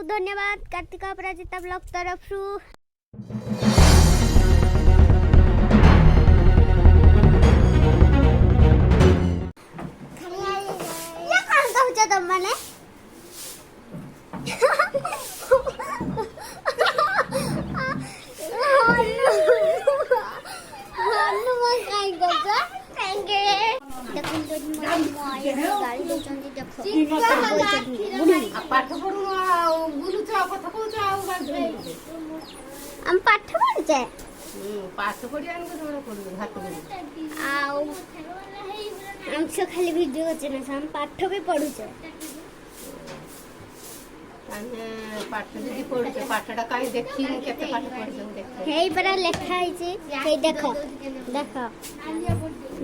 बहुत धन्यवाद कार्तिका अपराजिता ब्लॉग तरफ तुम मैंने हम पाठ पढ़ुचे हम सब खाली वीडियो करछे ना हम पाठ भी पढ़ुचे पाठ जदी पढ़ुचे पाठटा काई देखि केते पाठ पढ़छे देख हेई बरा लेखा आइছে हेई देखो देखो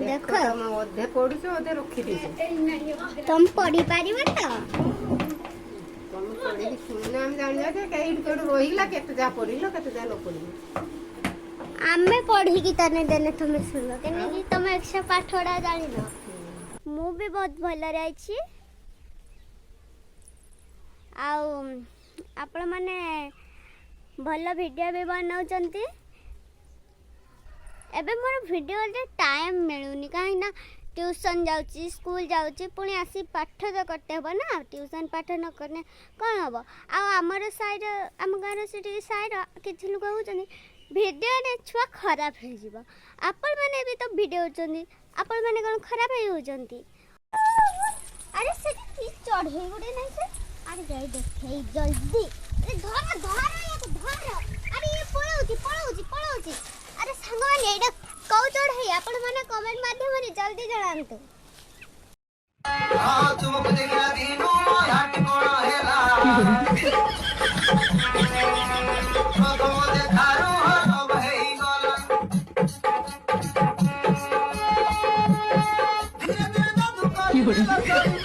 देखो हम ओधे पढ़ुचे ओधे रखि दिसे तुम पढ़ी पारिबो त तुम पढ़ी सुन हम जानिया जे कई कोड रोहिला केते जा पढ़िलो केते जा न पढ़िलो आमे पढ़ी की तने देने तुम सुनो केने कि तुम 100 पाठोडा जानिनो मु भी बहुत भल रे आइछि आउ आपण माने भल वीडियो भी बनाउचंती एबे मोर वीडियो रे टाइम मिलुनी काहे ना ट्यूशन जाउची स्कूल जाउची पुणी आसी पाठ तो करते हो ना ट्यूशन पाठ न करने कौन हम आ आमर साइड आम गाँव से साइड किसी लोक होती वीडियो रे छुआ खराब हो जीवा आपण माने भी तो वीडियो होचंदी आपण माने कोन खराब हो होचंदी अरे से की चढ़े गुडे नहीं से अरे जाई देखे जल्दी अरे धर धर अरे ये पळौची अरे संग माने एडा कौ चढ़े आपण माने कमेंट माध्यम रे जल्दी जणांतु हां तुम मुझे गिरा दीनो हट कोण हेला तो देखारो अब हेई गला धीरे धीरे दादू कर